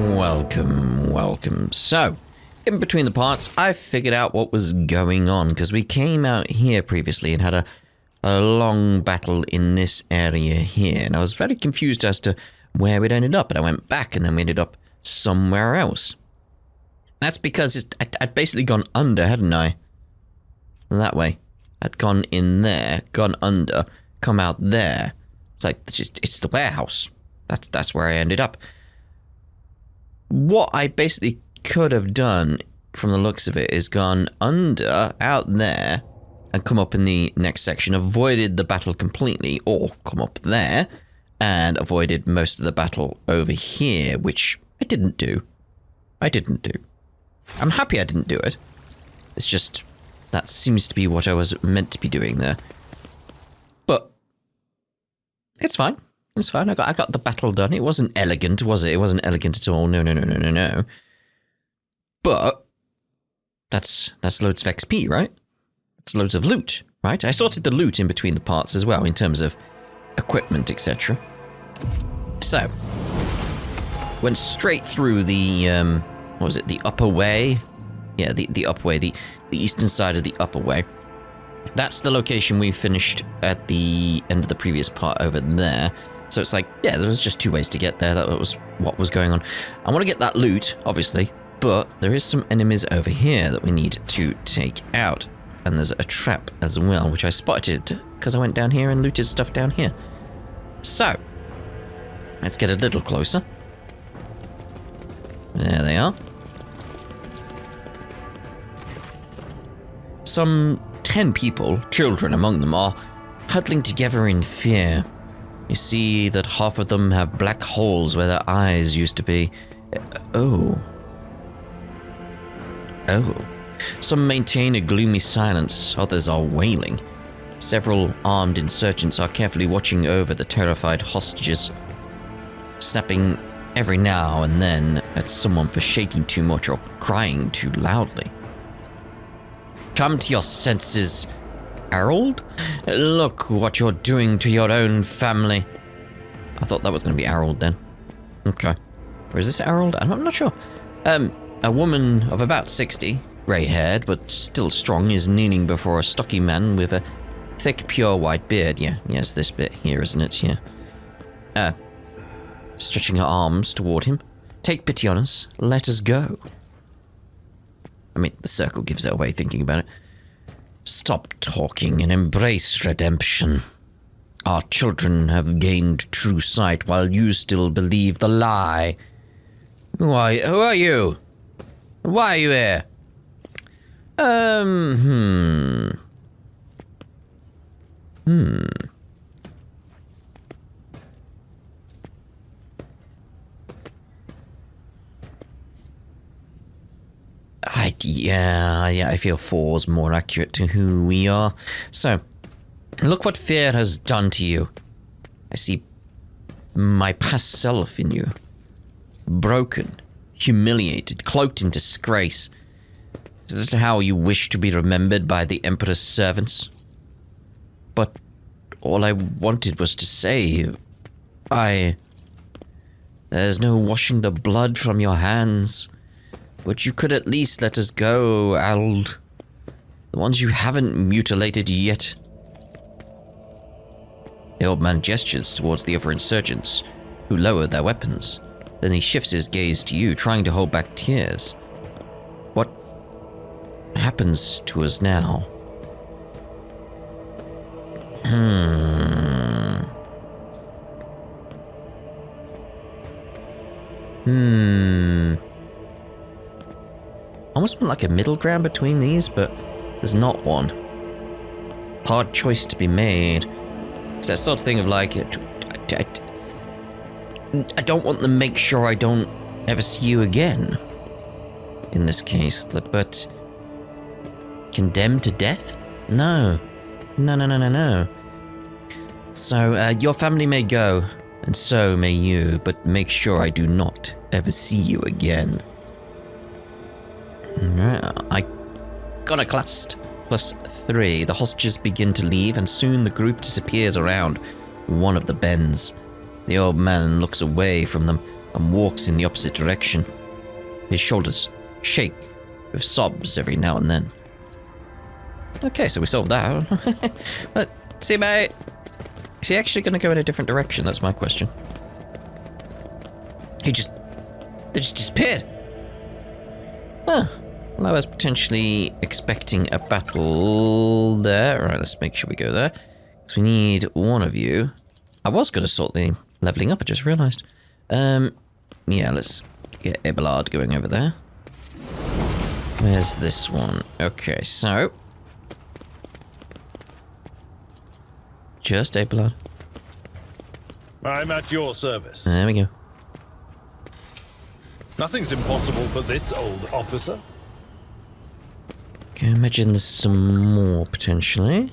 Welcome. So, in between the parts, I figured out what was going on, because we came out here previously and had a long battle in this area here, and I was very confused as to where we'd ended up, and I went back, and then we ended up somewhere else. That's because I'd basically gone under, hadn't I? That way. I'd gone in there, gone under, come out there. It's like, it's the warehouse. That's where I ended up. What I basically could have done, from the looks of it, is gone under, out there, and come up in the next section, avoided the battle completely, or come up there, and avoided most of the battle over here, which I didn't do. I'm happy I didn't do it. It's just, that seems to be what I was meant to be doing there. But, it's fine. It's fine. I got the battle done. It wasn't elegant, was it? It wasn't elegant at all. No. But that's loads of XP, right? That's loads of loot, right? I sorted the loot in between the parts as well, in terms of equipment, etc. So, went straight through the what was it? The upper way? Yeah, the upper way, the eastern side of the upper way. That's the location we finished at the end of the previous part over there. So it's like, yeah, there was just two ways to get there. That was what was going on. I want to get that loot, obviously, but there is some enemies over here that we need to take out. And there's a trap as well, which I spotted because I went down here and looted stuff down here. So, let's get a little closer. There they are. Some 10 people, children among them, are huddling together in fear. You see that half of them have black holes where their eyes used to be. Oh. Some maintain a gloomy silence, others are wailing. Several armed insurgents are carefully watching over the terrified hostages, snapping every now and then at someone for shaking too much or crying too loudly. Come to your senses, Harold. Look what you're doing to your own family. I thought that was going to be Harold then. Okay. Or is this Harold? I'm not sure. A woman of about 60, grey-haired but still strong, is kneeling before a stocky man with a thick, pure white beard. Yeah, yes, this bit here, isn't it? Yeah. Stretching her arms toward him. Take pity on us. Let us go. I mean, the circle gives it away thinking about it. Stop talking and embrace redemption. Our children have gained true sight while you still believe the lie. Who are you? Why are you here? I feel 4's more accurate to who we are. So, look what fear has done to you. I see my past self in you. Broken, humiliated, cloaked in disgrace. Is that how you wish to be remembered by the Emperor's servants? But all I wanted was to say, there's no washing the blood from your hands. But you could at least let us go, Harold. The ones you haven't mutilated yet. The old man gestures towards the other insurgents, who lower their weapons. Then he shifts his gaze to you, trying to hold back tears. What happens to us now? Almost want like a middle ground between these, but there's not one. Hard choice to be made. It's that sort of thing of like, I don't want to make sure I don't ever see you again. In this case, but condemned to death? No. So, your family may go, and so may you, but make sure I do not ever see you again. Iconoclast +3. The hostages begin to leave, and soon the group disappears around one of the bends. The old man looks away from them, and walks in the opposite direction. His shoulders shake with sobs every now and then. Okay, so we solved that. Let's see, mate. Is he actually going to go in a different direction? That's my question. They just disappeared. Huh. Well, I was potentially expecting a battle there. Alright, let's make sure we go there. Because we need one of you. I was going to sort the leveling up, I just realised. Yeah, let's get Abelard going over there. Where's this one? Okay, so... just Abelard. I'm at your service. There we go. Nothing's impossible for this old officer. Okay, imagine there's some more, potentially.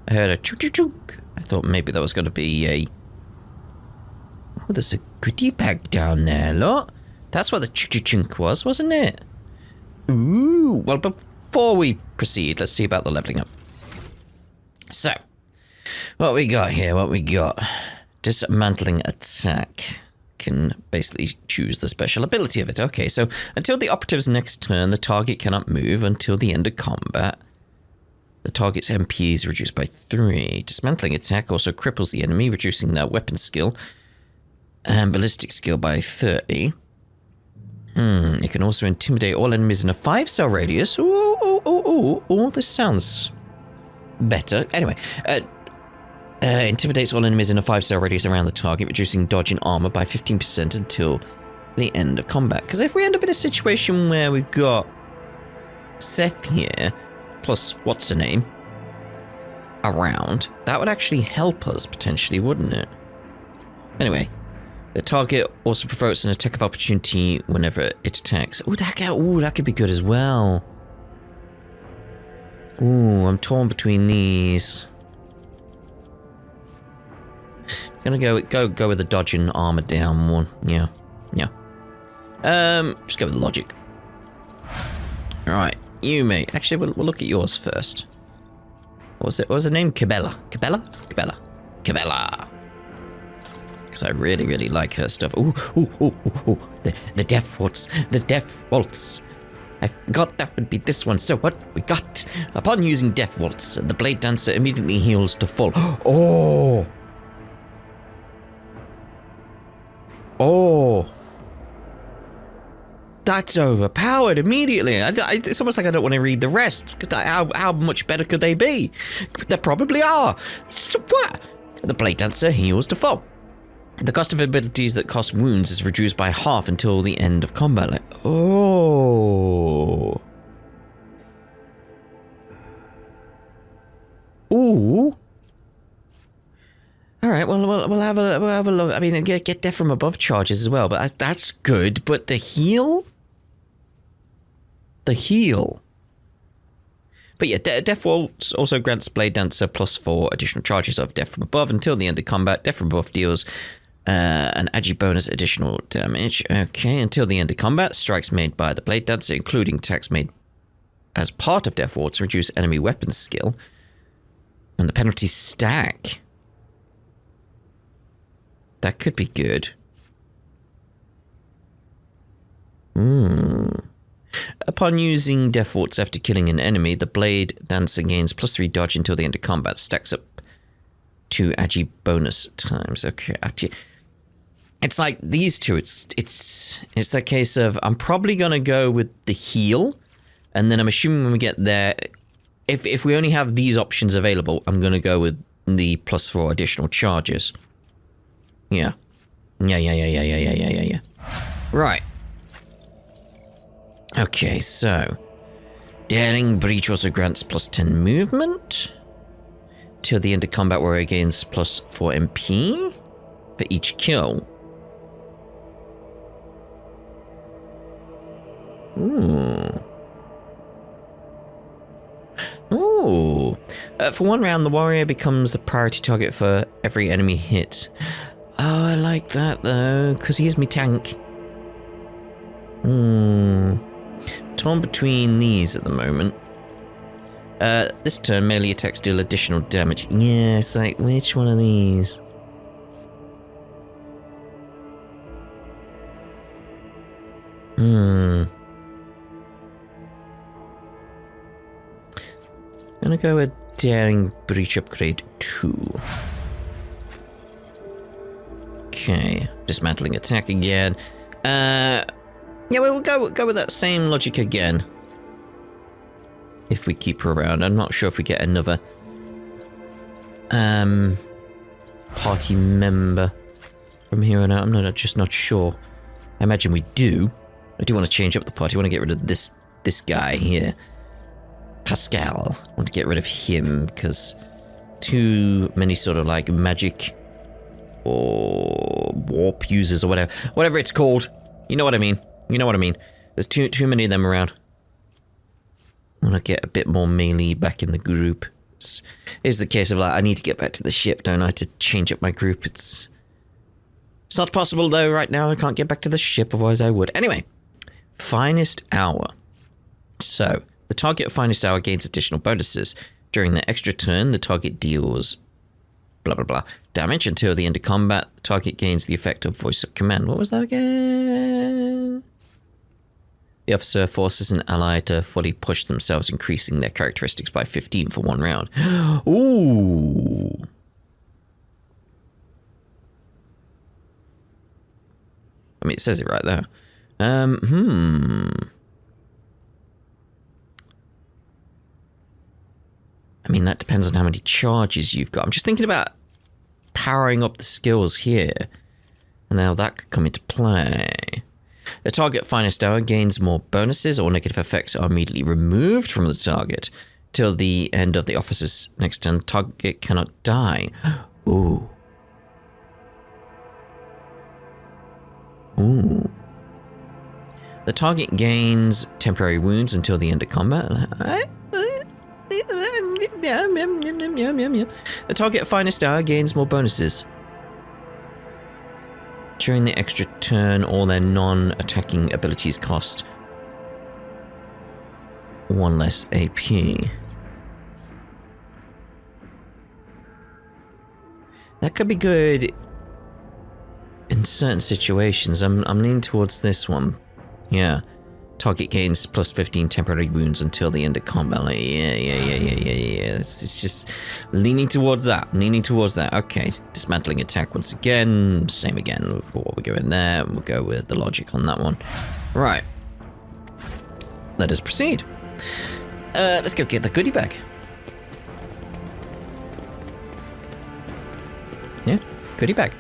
I heard a chook-chook-chook. I thought maybe that was going to be a... oh, there's a goodie bag down there, look. That's what the chook-chook-chook was, wasn't it? Ooh, well, before we proceed, let's see about the leveling up. So, what we got here, what we got? Dismantling attack. Can basically choose the special ability of it. Okay, so until the operative's next turn, the target cannot move until the end of combat. The target's MP is reduced by 3. Dismantling attack also cripples the enemy, reducing their weapon skill and ballistic skill by 30. It can also intimidate all enemies in a 5-cell radius. Ooh, this sounds better. Anyway, intimidates all enemies in a 5-cell radius around the target, reducing dodge and armor by 15% until the end of combat. Because if we end up in a situation where we've got Seth here, plus what's her name, around, that would actually help us potentially, wouldn't it? Anyway, the target also provokes an attack of opportunity whenever it attacks. Ooh, that could be good as well. Ooh, I'm torn between these. Gonna go with the dodge and armor down one. Yeah. Just go with the logic. All right, you mate. Actually, we'll look at yours first. What was the name? Cabela. Because I really like her stuff. Ooh. The death waltz. The death waltz. I forgot that would be this one. So what we got? Upon using death waltz, the blade dancer immediately heals to full. Oh, that's overpowered immediately. It's almost like I don't want to read the rest. How much better could they be? They probably are. So what? The blade dancer heals to full. The cost of abilities that cost wounds is reduced by half until the end of combat. Ooh. All right, well, we'll have a look. I mean, get death from above charges as well, but that's good. But the heal. But yeah, Death Waltz also grants Blade Dancer +4 additional charges of Death from Above until the end of combat. Death from Above deals an agi bonus additional damage. Okay, until the end of combat, strikes made by the Blade Dancer, including attacks made as part of Death Waltz, reduce enemy weapon skill. And the penalties stack. That could be good. Upon using Death Waltz after killing an enemy, the Blade Dancer gains +3 dodge until the end of combat. Stacks up to agi bonus times. Okay. It's like these two. It's that case of I'm probably gonna go with the heal, and then I'm assuming when we get there, if we only have these options available, I'm gonna go with the +4 additional charges. Yeah. Right. Okay, so Daring Breach also grants +10 movement till the end of combat, where it gains +4 MP for each kill. For one round, the warrior becomes the priority target for every enemy hit. Oh, I like that though, because he's me tank. Torn between these at the moment. This turn, melee attacks deal additional damage. Yeah, it's like, which one of these? Gonna go with Daring Breach Upgrade 2. Okay, dismantling attack again. Yeah, we'll go with that same logic again. If we keep her around, I'm not sure if we get another party member from here on out. I'm just not sure. I imagine we do. I do want to change up the party. I want to get rid of this guy here, Pascal. I want to get rid of him because too many sort of like magic or warp users or whatever it's called. You know what I mean. You know what I mean. There's too many of them around. I want to get a bit more melee back in the group. It's the case of like I need to get back to the ship, don't I, to change up my group. It's not possible though right now. I can't get back to the ship, otherwise I would. Anyway, finest hour. So the target of finest hour gains additional bonuses during the extra turn. The target deals blah blah blah damage until the end of combat. The target gains the effect of voice of command. What was that again? The officer forces an ally to fully push themselves, increasing their characteristics by 15 for 1 round. Ooh. I mean, it says it right there. I mean, that depends on how many charges you've got. I'm just thinking about powering up the skills here. And now that could come into play. The target finest hour gains more bonuses. All negative effects are immediately removed from the target. Till the end of the officer's next turn, the target cannot die. Ooh. Ooh. The target gains temporary wounds until the end of combat. The target finest hour gains more bonuses. During the extra turn, all their non-attacking abilities cost 1 less AP. That could be good in certain situations. I'm leaning towards this one. Yeah. Target gains plus 15 temporary wounds until the end of combat. Like, yeah. It's just leaning towards that. Okay. Dismantling attack once again. Same again for what we're going there. We'll go with the logic on that one. Right. Let us proceed. Let's go get the goodie bag. Yeah, goodie bag.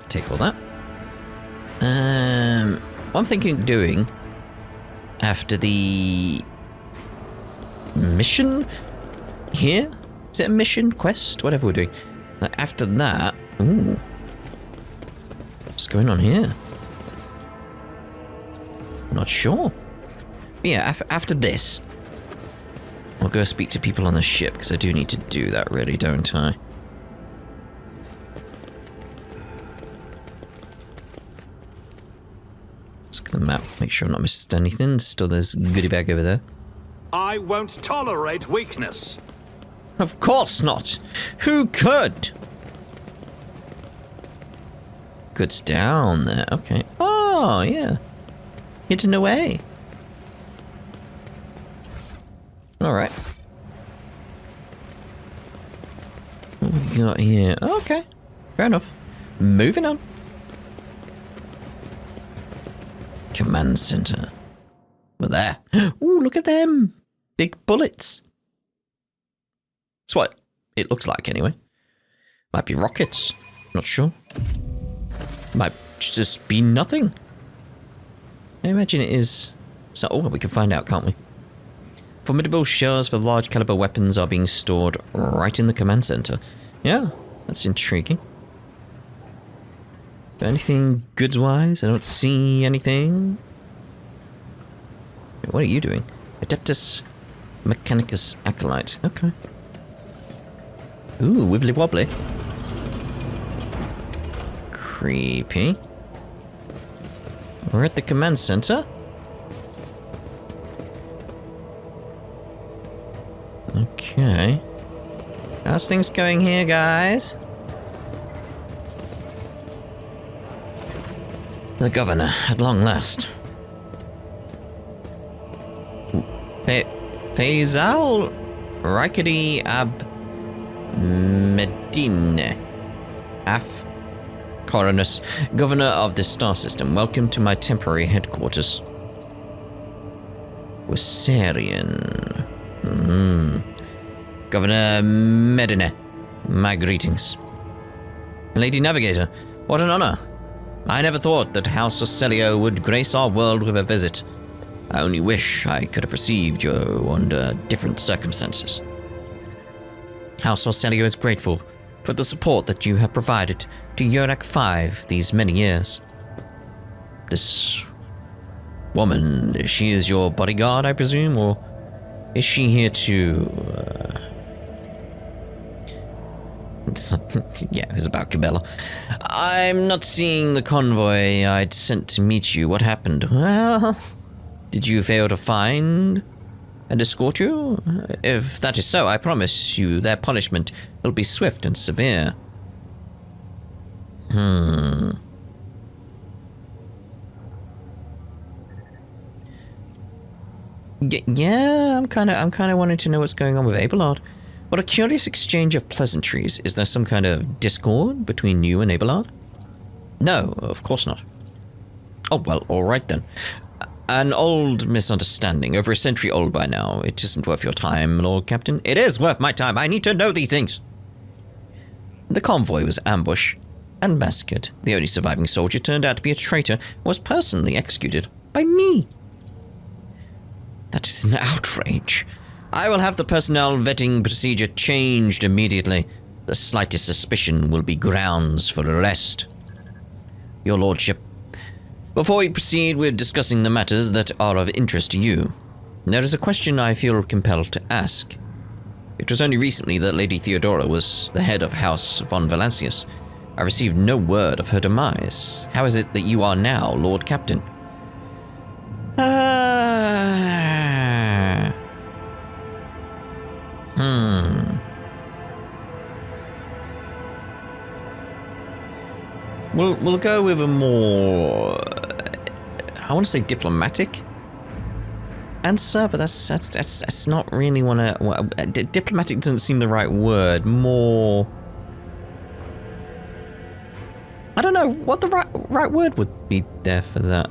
Take all that. What I'm thinking of doing after the mission here? Is it a mission? Quest? Whatever we're doing. Like after that... Ooh. What's going on here? Not sure. But yeah, after this, I'll go speak to people on the ship, because I do need to do that really, don't I? Let's look at the map, make sure I'm not missed anything. Still there's a goodie bag over there. I won't tolerate weakness. Of course not. Who could? Goods down there. Okay. Oh, yeah. Hidden away. Alright. What we got here? Okay. Fair enough. Moving on. Command center. We're there. Ooh, look at them. Big bullets. That's what it looks like anyway. Might be rockets. Not sure. Might just be nothing. I imagine it is. So, oh, we can find out, can't we? Formidable shells for large caliber weapons are being stored right in the command center. Yeah, that's intriguing. Anything goods-wise? I don't see anything. Wait, what are you doing? Adeptus Mechanicus Acolyte. Okay. Ooh, wibbly wobbly. Creepy. We're at the command center. Okay. How's things going here, guys? The governor, at long last. Faisal Raikadi Ab Medine. Af Coronus, governor of this star system, welcome to my temporary headquarters. Wissarian. Governor Medine, my greetings. Lady Navigator, what an honor. I never thought that House Ocelio would grace our world with a visit. I only wish I could have received you under different circumstances. House Ocelio is grateful for the support that you have provided to Yurak 5 these many years. This woman, she is your bodyguard, I presume, or is she here to... yeah, it was about Cabela. I'm not seeing the convoy I'd sent to meet you. What happened? Well, did you fail to find and escort you? If that is so, I promise you their punishment will be swift and severe. Yeah, I'm kind of wanting to know what's going on with Abelard. What a curious exchange of pleasantries. Is there some kind of discord between you and Abelard? No, of course not. Oh, well, alright then. An old misunderstanding, over a century old by now. It isn't worth your time, Lord Captain. It is worth my time. I need to know these things. The convoy was ambushed and massacred. The only surviving soldier turned out to be a traitor and was personally executed by me. That is an outrage. I will have the personnel vetting procedure changed immediately. The slightest suspicion will be grounds for arrest. Your Lordship, before we proceed with discussing the matters that are of interest to you, there is a question I feel compelled to ask. It was only recently that Lady Theodora was the head of House von Valancius. I received no word of her demise. How is it that you are now Lord Captain? We'll go with a more, I want to say diplomatic answer, but that's not really diplomatic doesn't seem the right word. More, I don't know what the right word would be there for that.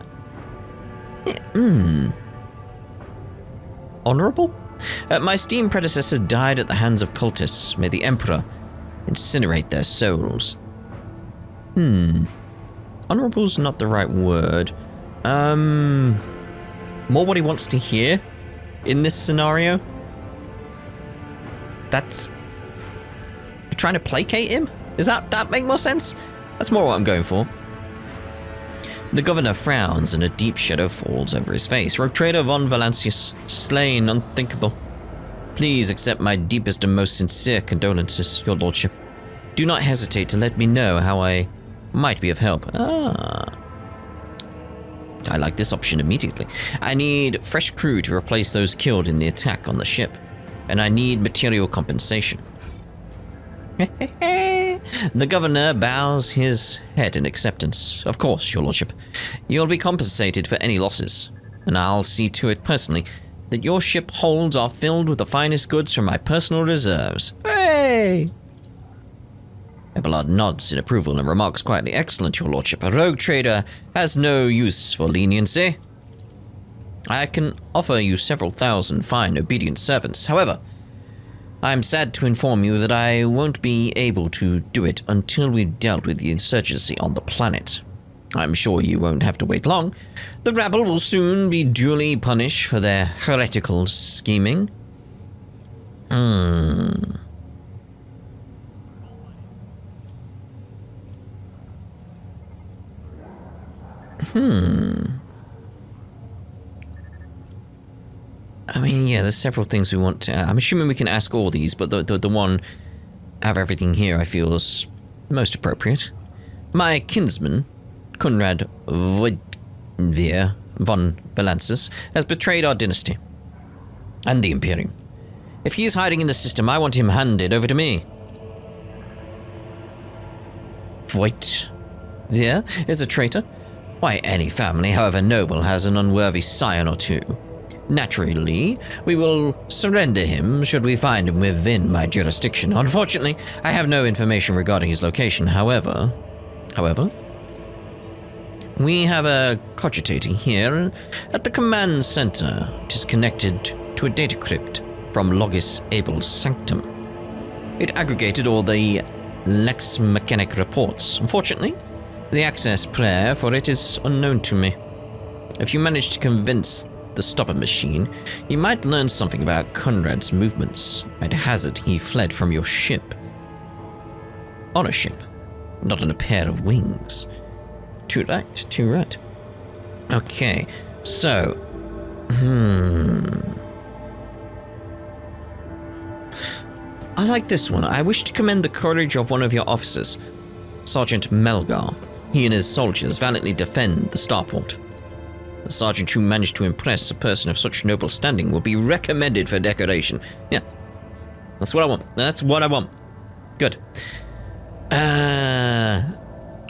Honorable? My esteemed predecessor died at the hands of cultists. May the Emperor incinerate their souls. Honorable's not the right word. More what he wants to hear in this scenario. That's... You're trying to placate him? Does that make more sense? That's more what I'm going for. The governor frowns and a deep shadow falls over his face. Rogue Trader von Valancius, slain, unthinkable. Please accept my deepest and most sincere condolences, your lordship. Do not hesitate to let me know how I might be of help. I like this option immediately. I need fresh crew to replace those killed in the attack on the ship, and I need material compensation. The governor bows his head in acceptance. Of course, your lordship. You'll be compensated for any losses, and I'll see to it personally that your ship holds are filled with the finest goods from my personal reserves. Hey! Abelard nods in approval and remarks quietly, "Excellent, your lordship. A rogue trader has no use for leniency. I can offer you several thousand fine, obedient servants. However, I'm sad to inform you that I won't be able to do it until we've dealt with the insurgency on the planet. I'm sure you won't have to wait long. The rabble will soon be duly punished for their heretical scheming." I mean, yeah, there's several things we want to... I'm assuming we can ask all these, but the one out of everything here I feel is most appropriate. My kinsman, Conrad Voidvir von Valancius, has betrayed our dynasty and the Imperium. If he is hiding in the system, I want him handed over to me. Voidvir is a traitor. Why, any family, however noble, has an unworthy scion or two. Naturally, we will surrender him should we find him within my jurisdiction. Unfortunately, I have no information regarding his location. However, we have a cogitator here at the command center. It is connected to a data crypt from Logis Abel's sanctum. It aggregated all the Lex Mechanic reports. Unfortunately, the access prayer for it is unknown to me. If you manage to convince the stopper machine, you might learn something about Conrad's movements. I'd hazard he fled from your ship. On a ship, not on a pair of wings. Too right. Okay, so... I like this one. I wish to commend the courage of one of your officers, Sergeant Melgar. He and his soldiers valiantly defend the starport. The sergeant who managed to impress a person of such noble standing will be recommended for decoration. Yeah, that's what I want. Good.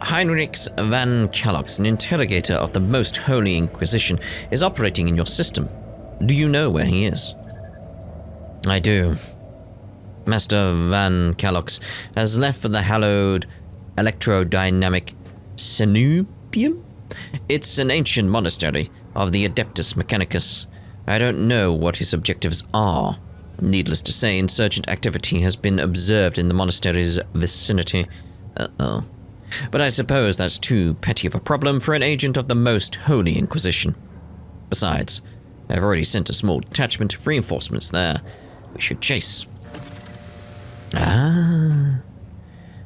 Heinrichs van Kellogg's, an interrogator of the Most Holy Inquisition, is operating in your system. Do you know where he is? I do. Master van Kellogg's has left for the hallowed electrodynamic Cenubium? It's an ancient monastery of the Adeptus Mechanicus. I don't know what his objectives are. Needless to say, insurgent activity has been observed in the monastery's vicinity. But I suppose that's too petty of a problem for an agent of the Most Holy Inquisition. Besides, I've already sent a small detachment of reinforcements there. We should chase.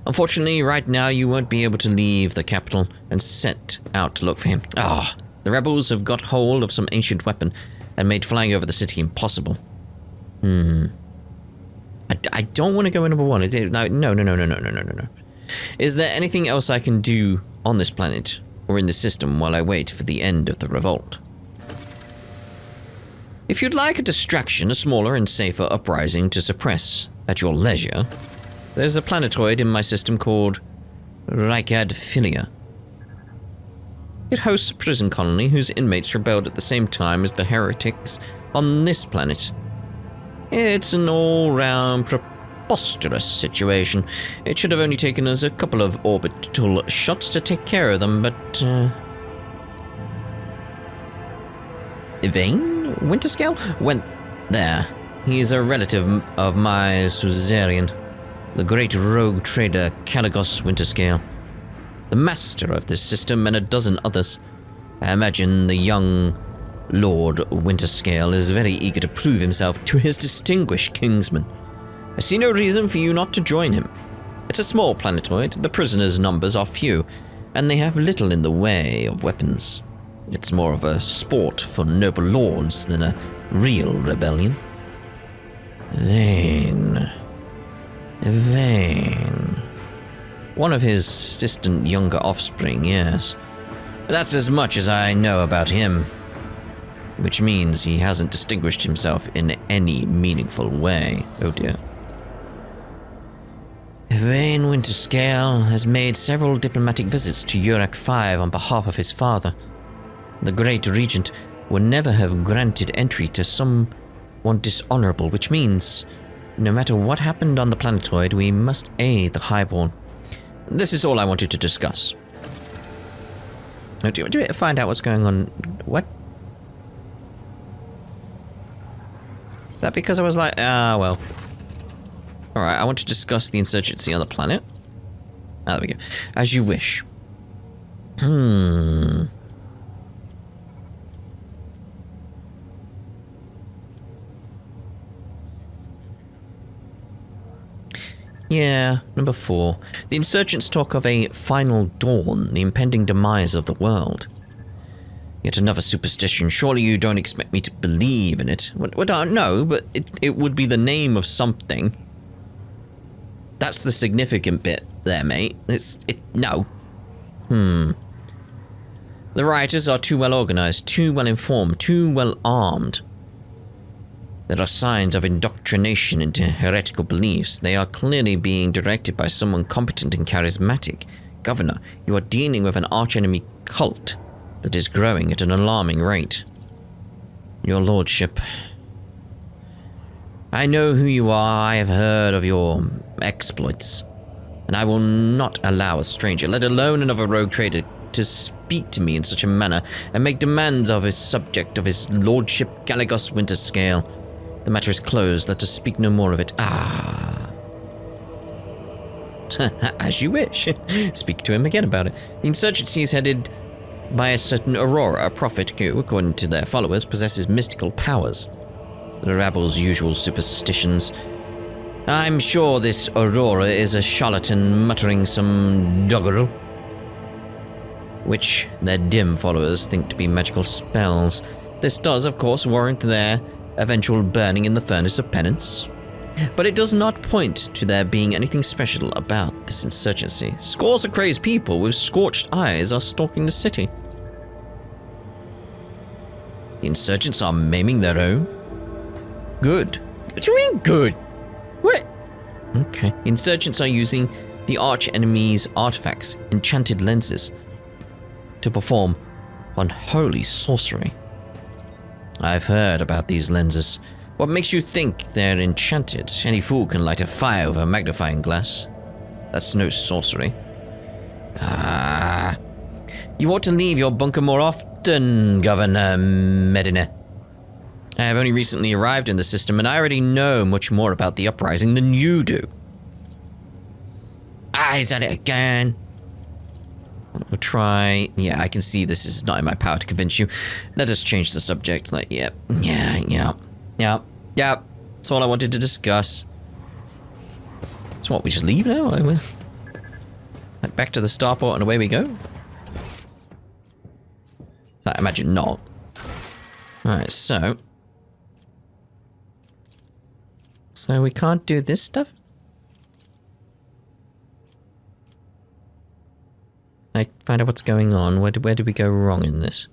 Unfortunately, right now you won't be able to leave the capital and set out to look for him. The rebels have got hold of some ancient weapon and made flying over the city impossible. I don't want to go in number one. No. Is there anything else I can do on this planet or in the system while I wait for the end of the revolt? If you'd like a distraction, a smaller and safer uprising to suppress at your leisure, there's a planetoid in my system called Reichadfilia. It hosts a prison colony whose inmates rebelled at the same time as the heretics on this planet. It's an all-round preposterous situation. It should have only taken us a couple of orbital shots to take care of them, but... Yvain Winterscale went there. He's a relative of my suzerain, the great rogue trader Caligos Winterscale, the master of this system and a dozen others. I imagine the young Lord Winterscale is very eager to prove himself to his distinguished kinsman. I see no reason for you not to join him. It's a small planetoid, the prisoners' numbers are few, and they have little in the way of weapons. It's more of a sport for noble lords than a real rebellion. Vain. One of his distant younger offspring, yes. But that's as much as I know about him. Which means he hasn't distinguished himself in any meaningful way. Oh dear. Yvain Winterscale has made several diplomatic visits to Urak 5 on behalf of his father. The Great Regent would never have granted entry to someone dishonorable, which means no matter what happened on the planetoid, we must aid the Highborn. This is all I wanted to discuss. Do you find out what's going on? What? Is that because I was like, well. Alright, I want to discuss the insurgency on the planet. There we go. As you wish. Yeah, number 4. The insurgents talk of a final dawn, the impending demise of the world. Yet another superstition. Surely you don't expect me to believe in it. Well, no, but it would be the name of something. That's the significant bit there, mate. No. The rioters are too well organized, too well informed, too well armed. There are signs of indoctrination into heretical beliefs. They are clearly being directed by someone competent and charismatic. Governor, you are dealing with an archenemy cult. that is growing at an alarming rate. Your lordship, I know who you are. I have heard of your exploits, and I will not allow a stranger, let alone another rogue trader, to speak to me in such a manner and make demands of his subject of his lordship Galagos Winterscale. The matter is closed. Let us speak no more of it. Ah. As you wish. Speak to him again about it. The insurgency is headed by a certain Aurora, a prophet who, according to their followers, possesses mystical powers. The rabbles' usual superstitions. I'm sure this Aurora is a charlatan muttering some doggerel, which their dim followers think to be magical spells. This does, of course, warrant their eventual burning in the furnace of penance. But it does not point to there being anything special about this insurgency. Scores of crazed people with scorched eyes are stalking the city. The insurgents are maiming their own? Good. What do you mean good? What? Okay. The insurgents are using the arch-enemy's artifacts, enchanted lenses, to perform unholy sorcery. I've heard about these lenses. What makes you think they're enchanted? Any fool can light a fire with a magnifying glass. That's no sorcery. Ah. You ought to leave your bunker more often, Governor Medina. I have only recently arrived in the system, and I already know much more about the uprising than you do. Ah, is that it again? We'll try. Yeah, I can see this is not in my power to convince you. Let us change the subject. Like, yeah. That's all I wanted to discuss. So what, we just leave now? Like back to the starport and away we go? I imagine not. Alright, so we can't do this stuff? I find out what's going on. Where did we go wrong in this?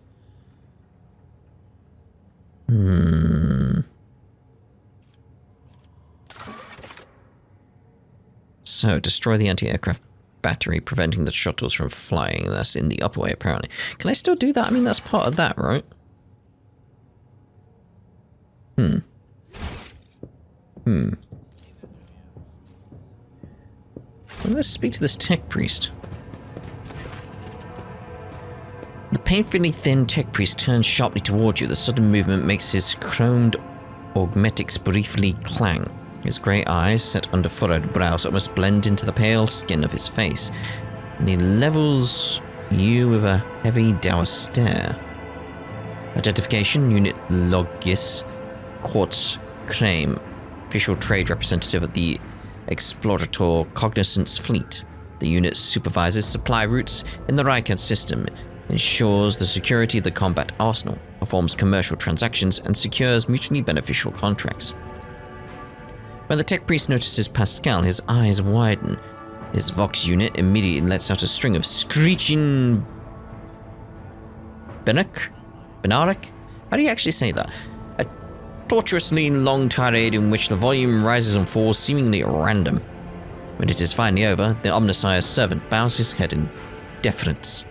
So, destroy the anti-aircraft battery, preventing the shuttles from flying. That's in the upper way, apparently. Can I still do that? I mean, that's part of that, right? Well, let's speak to this tech priest. The painfully thin tech priest turns sharply toward you. The sudden movement makes his chromed augmetics briefly clang. His grey eyes, set under furrowed brows, almost blend into the pale skin of his face, and he levels you with a heavy, dour stare. Identification: Unit Logis Quartz Crame, official trade representative of the Explorator Cognizance Fleet. The unit supervises supply routes in the Rycat system, ensures the security of the combat arsenal, performs commercial transactions, and secures mutually beneficial contracts. When the tech priest notices Pascal, his eyes widen. His Vox unit immediately lets out a string of screeching Benarek? How do you actually say that? A tortuously long tirade in which the volume rises and falls seemingly at random. When it is finally over, the Omnissire's servant bows his head in deference.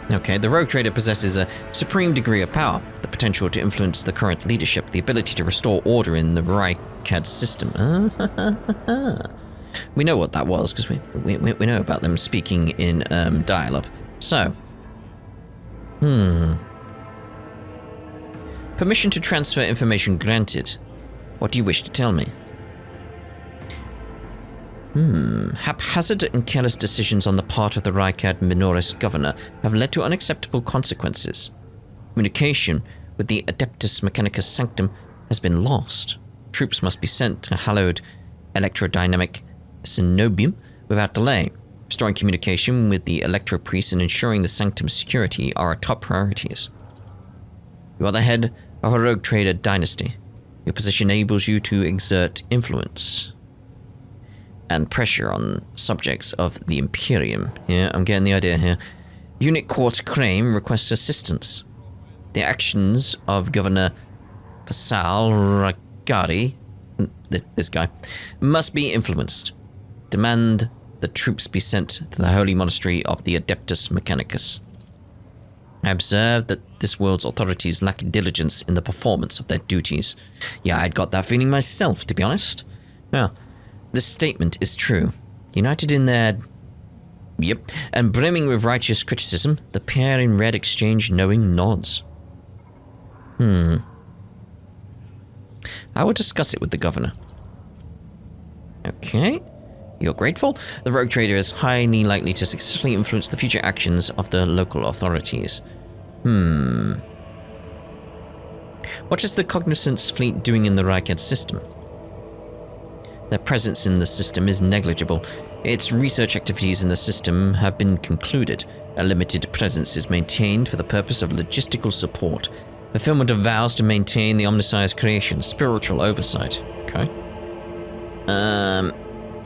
Okay, the rogue trader possesses a supreme degree of power, the potential to influence the current leadership, the ability to restore order in the Rycad system. We know what that was, because we know about them speaking in dial-up. So, permission to transfer information granted. What do you wish to tell me? Haphazard and careless decisions on the part of the Rycad Minoris governor have led to unacceptable consequences. Communication with the Adeptus Mechanicus Sanctum has been lost. Troops must be sent to hallowed electrodynamic Cenobium without delay. Restoring communication with the Electro-Priest and ensuring the Sanctum's security are our top priorities. You are the head of a rogue trader dynasty. Your position enables you to exert influence and pressure on subjects of the Imperium. Yeah, I'm getting the idea here. Unit Quartz Crane requests assistance. The actions of Governor Fasal Ragari, this guy, must be influenced. Demand that troops be sent to the holy monastery of the Adeptus Mechanicus. I observed that this world's authorities lack diligence in the performance of their duties. Yeah, I'd got that feeling myself, to be honest. Now, this statement is true. United in their... Yep, and brimming with righteous criticism, the pair in red exchange knowing nods. I will discuss it with the governor. Okay. You're grateful? The rogue trader is highly likely to successfully influence the future actions of the local authorities. What is the Cognizance fleet doing in the Owlcat system? Their presence in the system is negligible. Its research activities in the system have been concluded. A limited presence is maintained for the purpose of logistical support. Fulfillment of vows to maintain the Omnissiah's creation. Spiritual oversight. Okay.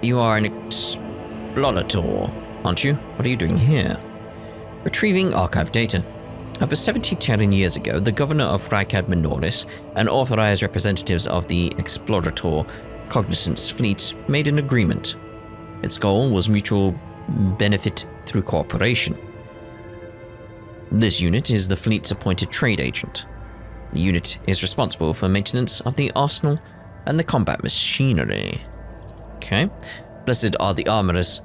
You are an explorator, aren't you? What are you doing here? Retrieving archive data. Over 70 Terran years ago, the governor of Rykad Minoris and authorized representatives of the Explorator Cognizance fleet made an agreement. Its goal was mutual benefit through cooperation. This unit is the fleet's appointed trade agent. The unit is responsible for maintenance of the arsenal and the combat machinery. Okay. Blessed are the armorers,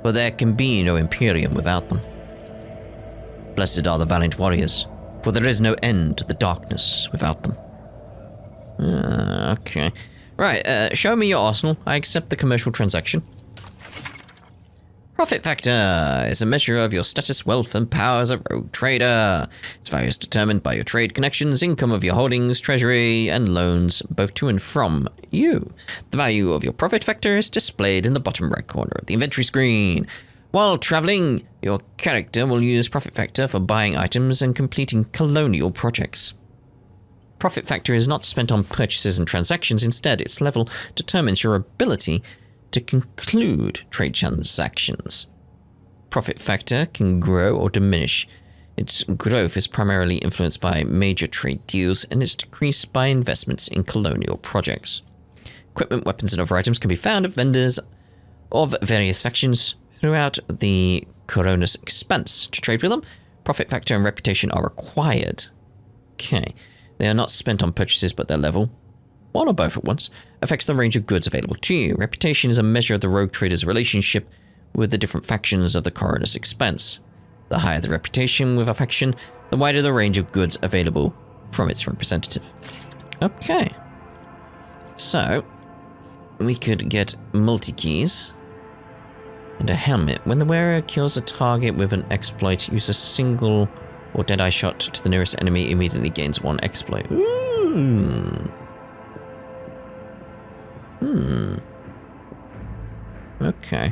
for there can be no Imperium without them. Blessed are the valiant warriors, for there is no end to the darkness without them. Okay. Right, show me your arsenal. I accept the commercial transaction. Profit factor is a measure of your status, wealth, and power as a rogue trader. Its value is determined by your trade connections, income of your holdings, treasury, and loans, both to and from you. The value of your profit factor is displayed in the bottom right corner of the inventory screen. While traveling, your character will use profit factor for buying items and completing colonial projects. Profit factor is not spent on purchases and transactions. Instead, its level determines your ability to conclude trade transactions. Profit factor can grow or diminish. Its growth is primarily influenced by major trade deals and is decreased by investments in colonial projects. Equipment, weapons, and other items can be found at vendors of various factions throughout the Coronis Expanse. To trade with them, profit factor and reputation are required. Okay. They are not spent on purchases, but their level, one or both at once, affects the range of goods available to you. Reputation is a measure of the rogue trader's relationship with the different factions of the Coronis Expanse. The higher the reputation with a faction, the wider the range of goods available from its representative. Okay. So, we could get multi-keys and a helmet. When the wearer kills a target with an exploit, use a single or dead-eye shot to the nearest enemy, immediately gains one exploit. Okay.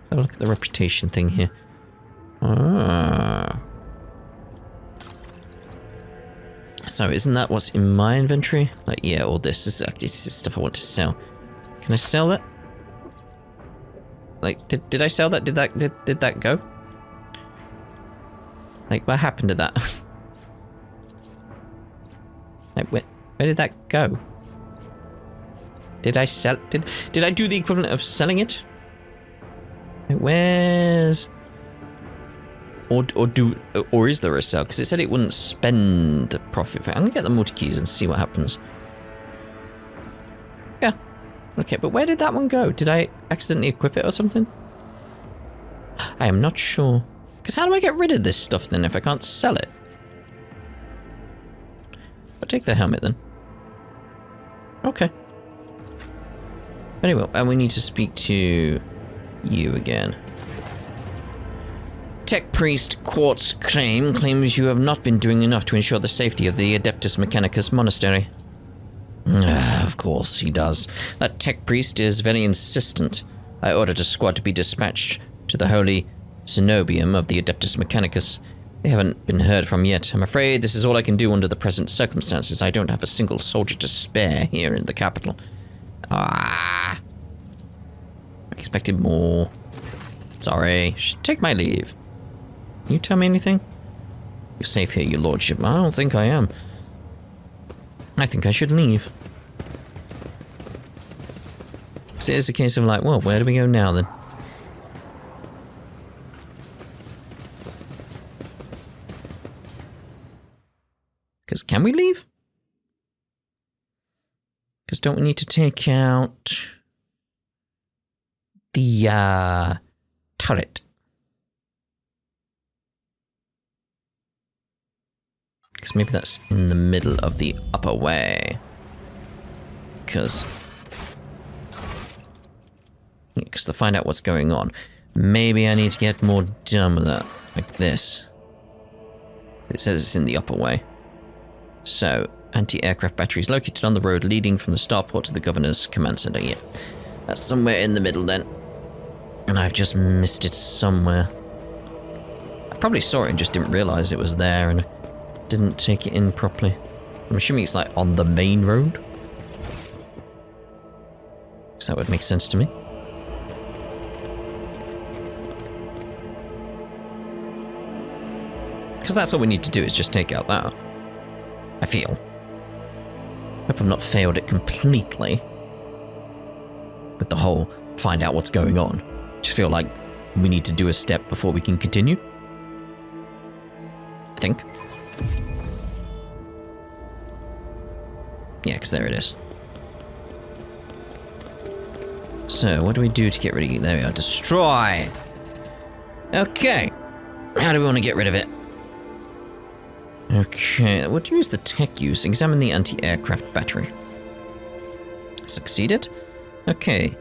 Have a look at the reputation thing here. So, isn't that what's in my inventory? Like, yeah, all this is stuff I want to sell. Can I sell that? Like, did I sell that? Did that go? Like, what happened to that? Like, where did that go? Did I sell? Did I do the equivalent of selling it? Like, where's? Or is there a sell? Because it said it wouldn't spend profit. I'm gonna get the multi-keys and see what happens. Yeah. Okay, but where did that one go? Did I accidentally equip it or something? I am not sure. Because how do I get rid of this stuff then if I can't sell it? I'll take the helmet then. Okay. Anyway, and we need to speak to you again. Tech Priest Quartz Crane claims you have not been doing enough to ensure the safety of the Adeptus Mechanicus monastery. Of course he does. That Tech Priest is very insistent. I ordered a squad to be dispatched to the holy Cenobium of the Adeptus Mechanicus. They haven't been heard from yet. I'm afraid this is all I can do under the present circumstances. I don't have a single soldier to spare here in the capital. I expected more. Sorry. Should take my leave. Can you tell me anything? You're safe here, your lordship. I don't think I am. I think I should leave. So it is a case of like, well, where do we go now then? Because can we leave? Because don't we need to take out the turret? Because maybe that's in the middle of the upper way. Because to find out what's going on, maybe I need to get more done with that, like this. It says it's in the upper way. So, anti-aircraft batteries located on the road leading from the starport to the governor's command center. Yeah, that's somewhere in the middle then. And I've just missed it somewhere. I probably saw it and just didn't realize it was there and didn't take it in properly. I'm assuming it's like on the main road. So that would make sense to me. Because that's all we need to do is just take out that. I feel. Hope I've not failed it completely. With the whole find out what's going on. Just feel like we need to do a step before we can continue. I think. Yeah, because there it is. So, what do we do to get rid of you? There we are. Destroy! Okay. How do we want to get rid of it? Okay, we'll use the tech use. Examine the anti-aircraft battery. Succeeded? Okay.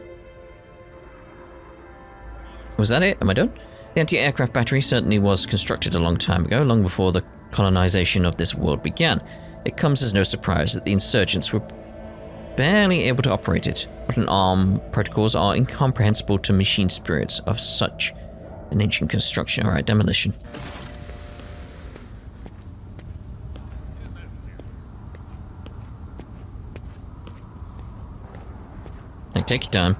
Was that it? Am I done? The anti-aircraft battery certainly was constructed a long time ago, long before the colonization of this world began. It comes as no surprise that the insurgents were barely able to operate it. Modern ARM protocols are incomprehensible to machine spirits of such an ancient construction. Alright, demolition. Hey, take your time.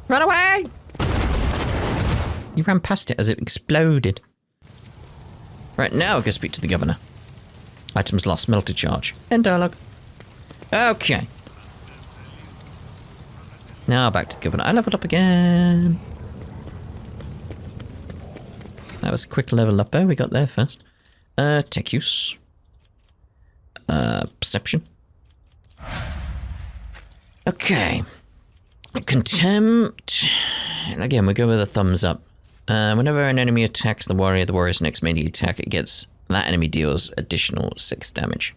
Run away! You ran past it as it exploded. Right, now I'll go speak to the governor. Items lost, melted charge. End dialogue. Okay. Now back to the governor. I leveled up again. That was a quick level up there. We got there first. Tech use. Perception. Okay. Contempt. Again, we go with a thumbs up. Whenever an enemy attacks the warrior's next melee attack, it gets that enemy deals additional 6 damage.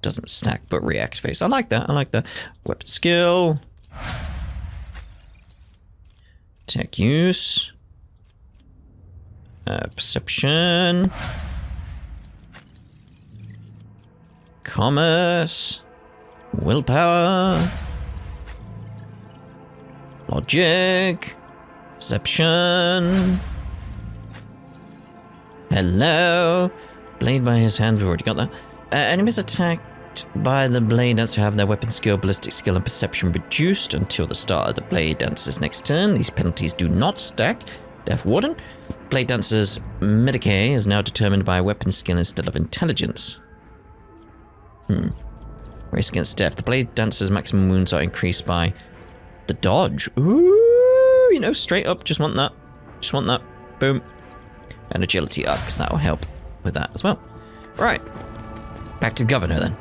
Doesn't stack, but reactivates. I like that. I like that. Weapon skill. Tech use. Perception. Commerce. Willpower. Logic. Perception. Hello. Blade by his hand. We've already got that. Enemies attacked by the blade dancer have their weapon skill, ballistic skill, and perception reduced until the start of the blade dancer's next turn. These penalties do not stack. Death Warden. Blade dancer's Medicae is now determined by weapon skill instead of intelligence. Race against death. The blade dancer's maximum wounds are increased by the dodge. Ooh, you know, straight up. Just want that. Just want that. Boom. And agility up, because that will help with that as well. Right. Back to the governor then.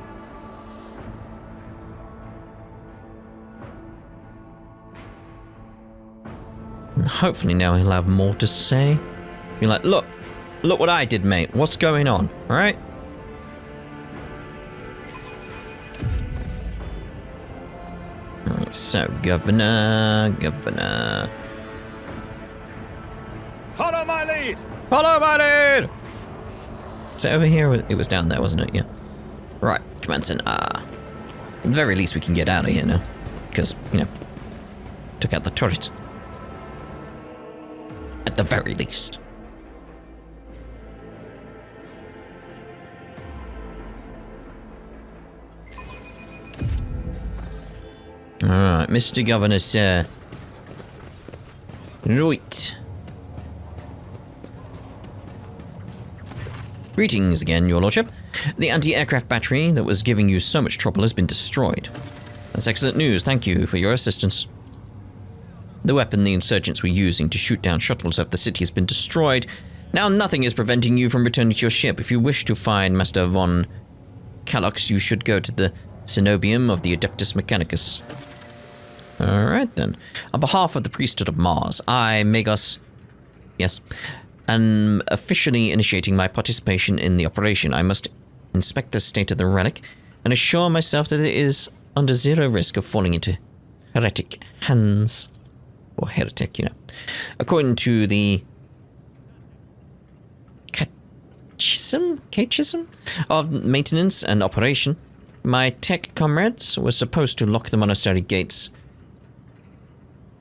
And hopefully now he'll have more to say. Be like, look what I did, mate. What's going on? Alright? Alright, so governor. Follow my lead! Follow my lead! So over here, it was down there, wasn't it? Yeah. Right, command center. At the very least, we can get out of here now. Because, you know, took out the turret. At the very least. Alright, Mr. Governor, sir. Right. Greetings again, your lordship. The anti-aircraft battery that was giving you so much trouble has been destroyed. That's excellent news, thank you for your assistance. The weapon the insurgents were using to shoot down shuttles over the city has been destroyed, Now nothing is preventing you from returning to your ship. If you wish to find Master von Callux, you should go to the Cenobium of the Adeptus Mechanicus. Alright then. On behalf of the priesthood of Mars, I, Magos, yes, am officially initiating my participation in the operation. I must inspect the state of the relic and assure myself that it is under zero risk of falling into heretic hands. Or heretic, you know. According to the catechism of maintenance and operation, my tech comrades were supposed to lock the monastery gates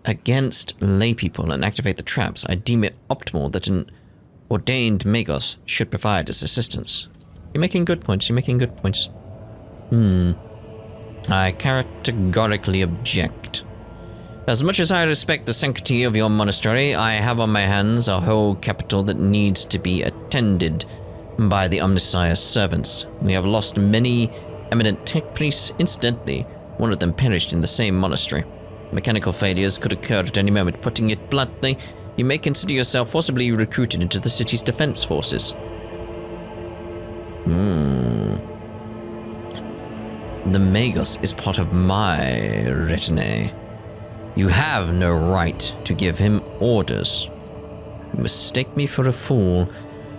against lay people and activate the traps. I deem it optimal that an ordained Magos should provide this assistance. You're making good points, I categorically object. As much as I respect the sanctity of your monastery, I have on my hands a whole capital that needs to be attended by the Omnissiah's servants. We have lost many eminent tech priests. Incidentally, one of them perished in the same monastery. Mechanical failures could occur at any moment. Putting it bluntly, you may consider yourself forcibly recruited into the city's defense forces. The Magos is part of my retinue. You have no right to give him orders. You mistake me for a fool.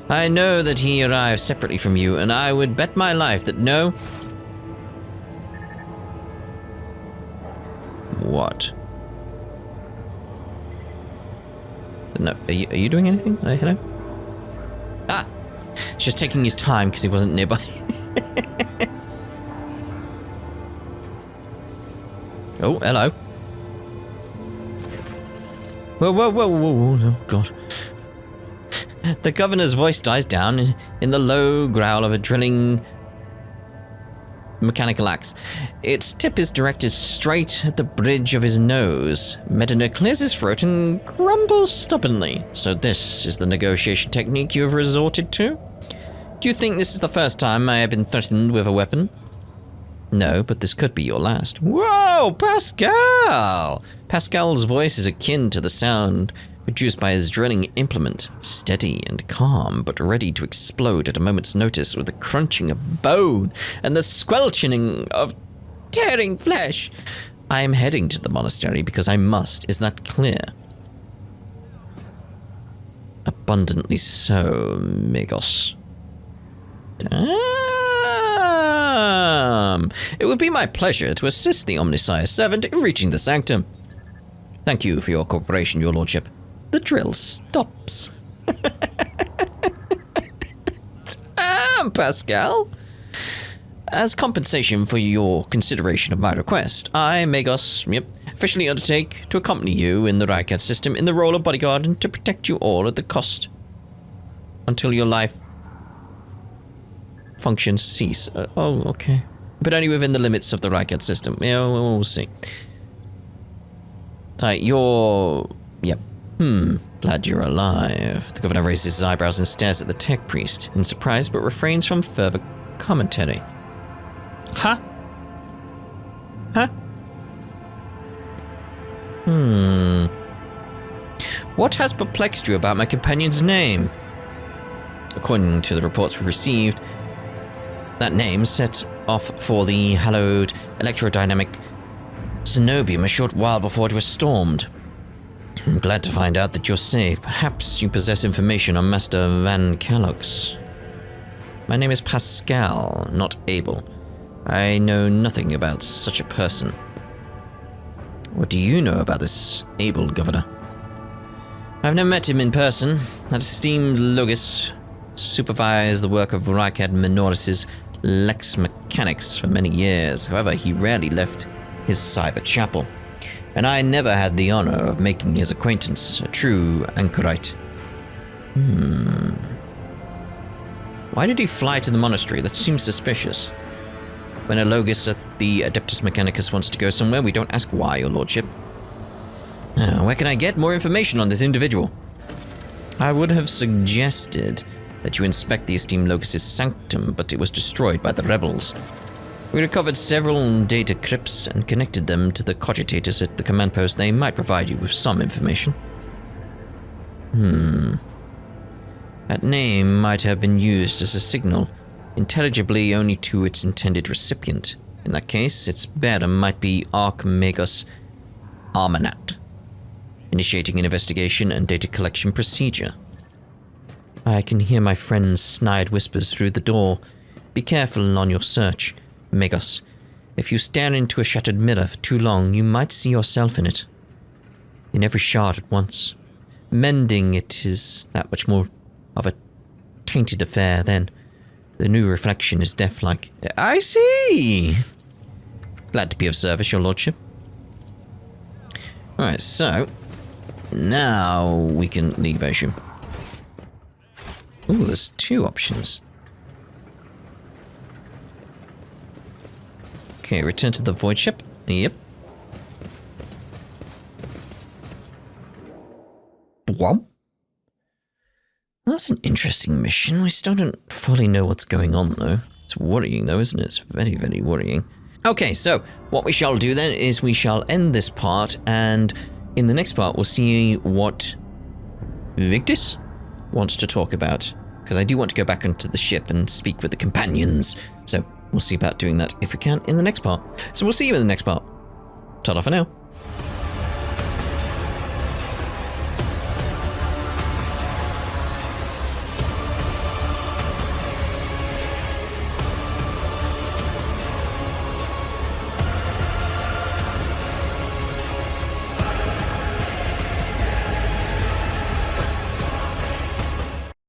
I know that he arrived separately from you, and I would bet my life that no... What? No, are you doing anything? Hello? Ah! He's just taking his time because he wasn't nearby. Oh, hello. Whoa, whoa, whoa, whoa, whoa, oh god. The governor's voice dies down in the low growl of a drilling mechanical axe. Its tip is directed straight at the bridge of his nose. Medina clears his throat and grumbles stubbornly. So this is the negotiation technique you have resorted to? Do you think this is the first time I have been threatened with a weapon? No, but this could be your last. Whoa, Pascal! Pascal's voice is akin to the sound produced by his drilling implement, steady and calm, but ready to explode at a moment's notice with the crunching of bone and the squelching of tearing flesh. I am heading to the monastery because I must. Is that clear? Abundantly so, Magos. It would be my pleasure to assist the Omnissiah's servant in reaching the sanctum. Thank you for your cooperation, your lordship. The drill stops. Damn, Pascal! As compensation for your consideration of my request, I, Magos, officially undertake to accompany you in the Owlcat system in the role of bodyguard and to protect you all at the cost until your life functions cease. Oh, okay. But only within the limits of the Owlcat system. Yeah, we'll see. You're... Yep. Glad you're alive. The governor raises his eyebrows and stares at the tech priest in surprise, but refrains from further commentary. Huh? What has perplexed you about my companion's name? According to the reports we received, that name set off for the hallowed electrodynamic Cenobium a short while before it was stormed. I'm glad to find out that you're safe. Perhaps you possess information on Master Van Callux. My name is Pascal, not Abel. I know nothing about such a person. What do you know about this Abel governor? I've never met him in person. That esteemed Logis supervised the work of Rykad Minoris's Lex Mechanics for many years. However, he rarely left his cyber chapel, and I never had the honor of making his acquaintance, a true anchorite. Why did he fly to the monastery? That seems suspicious. When a Logis at the Adeptus Mechanicus wants to go somewhere, we don't ask why, your lordship. Where can I get more information on this individual? I would have suggested that you inspect the esteemed Logis' sanctum, but it was destroyed by the rebels. We recovered several data crypts and connected them to the cogitators at the command post. They might provide you with some information. That name might have been used as a signal, intelligibly only to its intended recipient. In that case, its bearer might be Archmagos Armanat, initiating an investigation and data collection procedure. I can hear my friend's snide whispers through the door. Be careful on your search, Magos. If you stare into a shattered mirror for too long, you might see yourself in it. In every shard at once. Mending it is that much more of a tainted affair then. The new reflection is death-like. I see! Glad to be of service, your lordship. Alright, so... now we can leave, I assume. Ooh, there's 2 options. Okay, return to the void ship. Yep. What? That's an interesting mission. We still don't fully know what's going on, though. It's worrying, though, isn't it? It's very, very worrying. Okay, so what we shall do then is we shall end this part, and in the next part we'll see what Victus wants to talk about. Because I do want to go back onto the ship and speak with the companions. So we'll see about doing that if we can in the next part. So we'll see you in the next part. Ta-da for now.